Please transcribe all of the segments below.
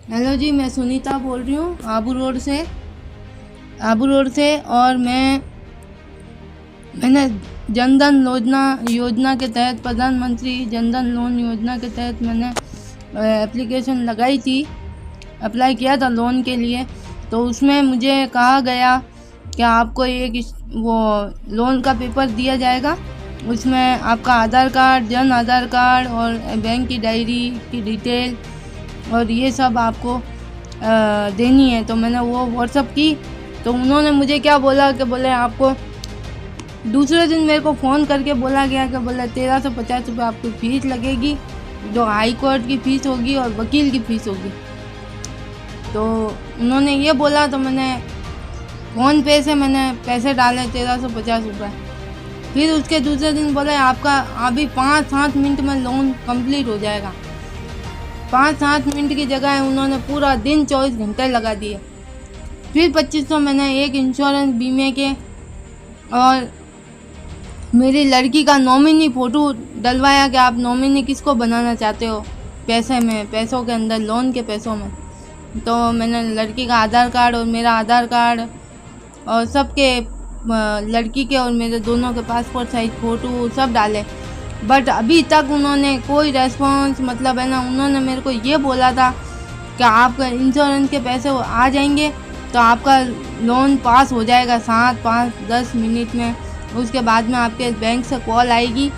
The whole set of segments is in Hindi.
हेलो जी, मैं सुनीता बोल रही हूँ आबू रोड से। और मैंने जनधन योजना के तहत, प्रधानमंत्री जनधन लोन योजना के तहत मैंने एप्लीकेशन लगाई थी, अप्लाई किया था लोन के लिए। तो उसमें मुझे कहा गया कि आपको वो लोन का पेपर दिया जाएगा। उसमें आपका आधार कार्ड, जन आधार कार्ड और बैंक की डायरी की डिटेल और ये सब आपको देनी है। तो मैंने वो व्हाट्सअप की, तो उन्होंने मुझे क्या बोला कि बोले आपको दूसरे दिन मेरे को फ़ोन करके बोला गया कि बोले 1350 रुपये आपकी फ़ीस लगेगी, जो हाई कोर्ट की फ़ीस होगी और वकील की फ़ीस होगी। तो उन्होंने ये बोला, तो मैंने फ़ोन पे से मैंने पैसे डाले 1350 रुपये। फिर उसके दूसरे दिन बोले आपका अभी 5-7 मिनट में लोन कंप्लीट हो जाएगा। 5-7 मिनट की जगह उन्होंने पूरा दिन 24 घंटे लगा दिए। फिर 2500 मैंने एक इंश्योरेंस बीमे के और मेरी लड़की का नॉमिनी फ़ोटो डलवाया कि आप नॉमिनी किसको बनाना चाहते हो पैसों के अंदर, लोन के पैसों में। तो मैंने लड़की का आधार कार्ड और मेरा आधार कार्ड और सबके, लड़की के और मेरे दोनों के पासपोर्ट साइज फ़ोटो सब डाले। बट अभी तक उन्होंने कोई रेस्पॉन्स, मतलब है ना, उन्होंने मेरे को ये बोला था कि आपका इंश्योरेंस के पैसे आ जाएंगे तो आपका लोन पास हो जाएगा 7-5-10 मिनट में। उसके बाद में आपके बैंक से कॉल आएगी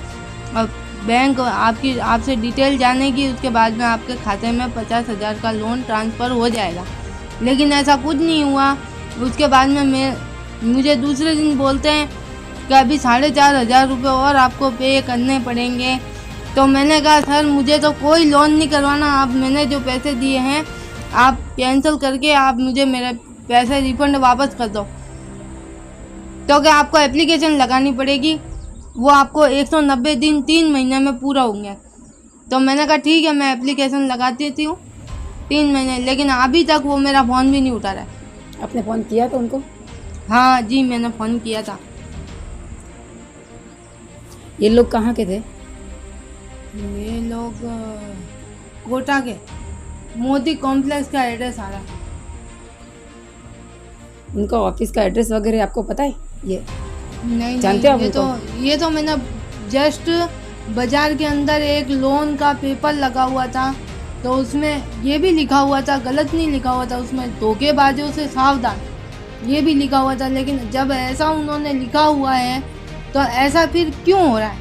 और बैंक आपसे डिटेल जानेगी। उसके बाद में आपके खाते में 50,000 का लोन ट्रांसफ़र हो जाएगा। लेकिन ऐसा कुछ नहीं हुआ। उसके बाद में मुझे दूसरे दिन बोलते हैं कि अभी 4,500 रुपये और आपको पे करने पड़ेंगे। तो मैंने कहा सर मुझे तो कोई लोन नहीं करवाना, आप मैंने जो पैसे दिए हैं आप कैंसिल करके आप मुझे मेरे पैसे रिफंड वापस कर दो। तो क्या आपको एप्लीकेशन लगानी पड़ेगी, वो आपको 190 दिन 3 महीने में पूरा होंगे। तो मैंने कहा ठीक है, मैं एप्लीकेशन लगा देती हूँ 3 महीने। लेकिन अभी तक वो मेरा फ़ोन भी नहीं उठा रहा है। आपने फ़ोन किया था उनको? हाँ जी, मैंने फ़ोन किया था। ये लोग कहाँ के थे? ये लोग कोटा के, मोदी कॉम्प्लेक्स का एड्रेस आ रहा है। उनका ऑफिस का एड्रेस वगैरह आपको पता है? ये नहीं जानते हो आप नहीं, ये तो मैंने जस्ट बाज़ार के अंदर एक लोन का पेपर लगा हुआ था, तो उसमें ये भी लिखा हुआ था, गलत नहीं लिखा हुआ था, उसमें धोखेबाजों से सावधान ये भी लिखा हुआ था। लेकिन जब ऐसा उन्होंने लिखा हुआ है तो ऐसा फिर क्यों हो रहा है?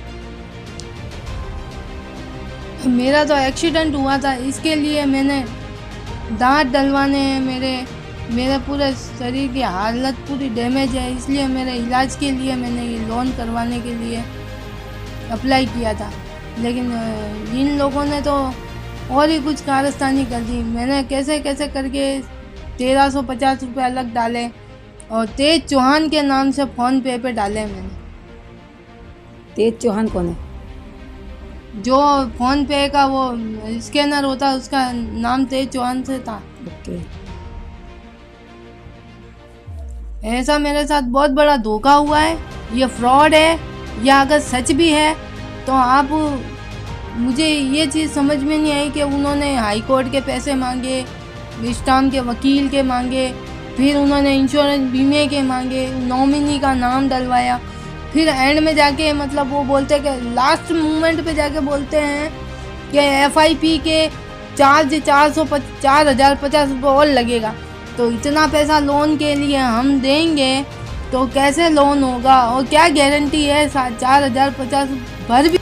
मेरा तो एक्सीडेंट हुआ था, इसके लिए मैंने दांत डलवाने हैं, मेरे पूरे शरीर की हालत पूरी डैमेज है, इसलिए मेरे इलाज के लिए मैंने ये लोन करवाने के लिए अप्लाई किया था। लेकिन इन लोगों ने तो और ही कुछ कारस्तानी कर दी। मैंने कैसे कैसे करके 1350 रुपये अलग डाले और तेज चौहान के नाम से फ़ोन पे डाले मैंने। तेज चौहान कौन है? जो फ़ोन पे का वो स्कैनर होता है उसका नाम तेज चौहान से था। ओके। ऐसा मेरे साथ बहुत बड़ा धोखा हुआ है, ये फ्रॉड है। या अगर सच भी है तो आप, मुझे ये चीज़ समझ में नहीं आई कि उन्होंने हाई कोर्ट के पैसे मांगे, स्टाम्प के वकील के मांगे, फिर उन्होंने इंश्योरेंस बीमे के मांगे, नॉमिनी का नाम डलवाया, फिर एंड में जाके मतलब वो बोलते कि लास्ट मोमेंट पे जाके बोलते हैं कि FIP के चार्ज 4,050 रुपये और लगेगा। तो इतना पैसा लोन के लिए हम देंगे तो कैसे लोन होगा? और क्या गारंटी है 4,050 भर भी